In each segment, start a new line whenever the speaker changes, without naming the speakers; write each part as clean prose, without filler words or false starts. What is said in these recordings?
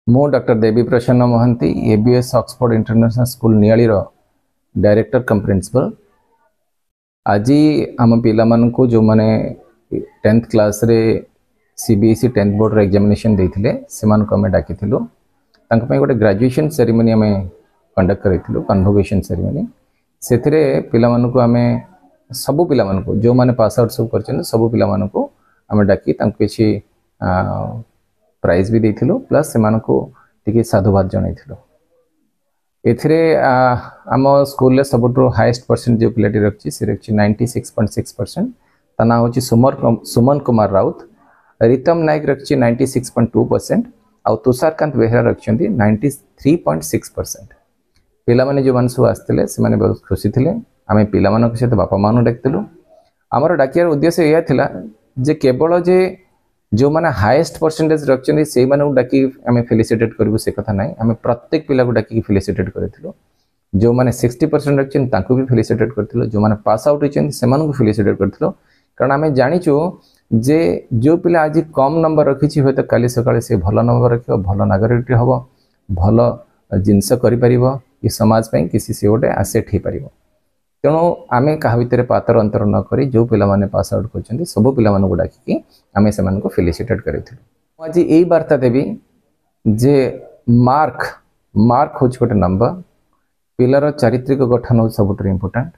मु doctor Devi Prasanna Mahanti ABS Oxford international school Niali director cum principal. आज आम पिला जो माने 10th क्लास रे सीबीएसई 10th बोर्ड रे एग्जामिनेशन देथिले सेमानको आमे डाकिथिलु। तांको पय गोटे ग्रेजुएशन सेरेमनी आमे कंडक्ट करिथिलु, कन्वोकेशन सेरेमनी। सेथिरे पिला मानको आमे सबु पिला मानको जो माने पास आउट सब करछन सबु पिला मानको आमे डाकी तांको किछि प्राइज भी देथिलु, प्लस सेमानको टिके साधुवाद जणाइथिलु। एथिरे आम स्कूल ले सबटो हाईएस्ट परसेंट जो पिलाटी रखछि से रखछि 96.6%। ता ना होछि सुमन कुमार राउत। रितम नायक रखछि 96.2% और तुषारकांत बेहरा रखछन्ती 93.6%। पिला माने जो मानसु आस्थिले से माने बहुत खुशी थिले। आमे पिला मानक सहित बापा मानु डाकिथिलु। हमर डाकियार उद्देश्य या थिला जे केवल जे जो माने हाईएस्ट परसेंटेज रखछन्ती से माने डाकी आमे फेलिसिटेट करबो से कथा नै। आमे प्रत्येक पिला को डाकी फेलिसिटेट करथिलु। जो माने 60% रखछन तांको भी फेलिसिटेट करथिलु, जो माने पास आउट होछन से मानको फेलिसिटेट करथिलु। कारण आमे जानिचो जे जो पिला आज कम नंबर रखिछि होय त काली सकाळे से भलो नंबर रखियो, भलो नागरिक हबो, भलो जिंस करि परिबो, ई समाज पय किसी से गोटे एसेट हे परिबो। तेणु आमे कहा भितर पातर अंतर न करी जो पिला माने पास आउट करछन्ती सब पिला मानको डाकी आमे से मानको फेलिसिटेट करिथिलु। आज एई वार्ता देबी जे मार्क होछ गोटे नंबर। पिलार चारित्रिक गठन हो सबुठ इम्पोर्टेंट।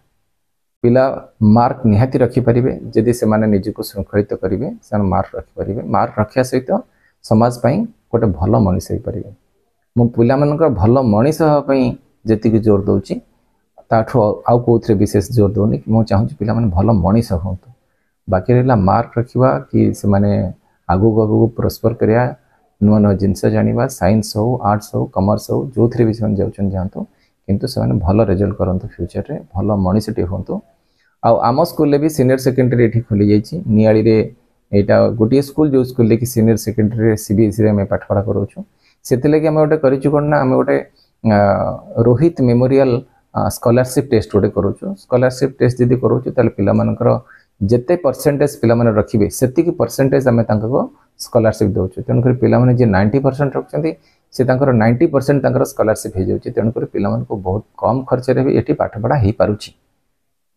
पिला मार्क निहाती रखि परिबे जदि से माने निजको शृंखलित करिवे से मार्क रखि परिबे। मार्क रखिया सहित समाज पय गोटे भलो मनुष्य हे परिबे। मु पिला मानकर भलो मनुष्य पय जति जोर दउची ताठो आउ कोथरे विशेष जोर दोनी। मु चाहूँ पिला माने भलो मनुष्य होंतु। बाकी रहला मार्क रखिबा कि से माने आगु आगु प्रॉस्पर करिया, नुआ नुआ जिंस जानिबा, साइंस हो, आर्ट्स हो, कॉमर्स हो, जो थरे भी से जाउछन जानतो, किंतु से माने भलो रिजल्ट करंतु, फ्यूचर रे भलो मनुष्यटी होंतु। आ आम स्कूल ले भी सीनियर सेकेंडरी एठी खोली जाईची नियाली रे। एटा गोटे स्कूल जो स्कूल ले कि सीनियर सेकेंडरी रे सीबीएसई रे में पाठ पढ़ा करूछु। सेतिले कि हम गोटे करिछु कोन ना हम गोटे रोहित मेमोरियल स्कॉलरशिप टेस्ट गोटे करूछु। स्कॉलरशिप टेस्ट जदि करूछु ताले पिला मानकर जेते परसेंटेज पिला माने रखिबे सेति की परसेंटेज हमें तांको स्कॉलरशिप दोछु। तेन कर पिला माने जे 90% रखछन्ती से तांकर 90% तांकर स्कॉलरशिप हे जाउची। तेन कर पिला मान को बहुत कम खर्च रे भी एठी पाठ पढ़ा हे पारुची।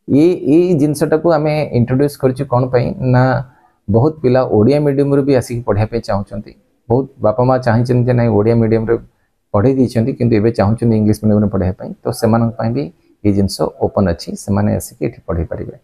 ये जिनसटा को आमे इंट्रोड्यूस करछु कोन पई ना बहुत पिला ओडिया मीडियम रे भी आसी पढ़ा पे चाहछन्ती। बहुत बापा मां चाहछन जे नै ओडिया मीडियम रे पढ़े दिछन्ती, किंतु एबे चाहछन इंग्लिश मीडियम रे पढ़ा पई। तो सेमान पई भी ये जिनस ओपन अछि, सेमाने आसी के एठी पढ़ी परिबे।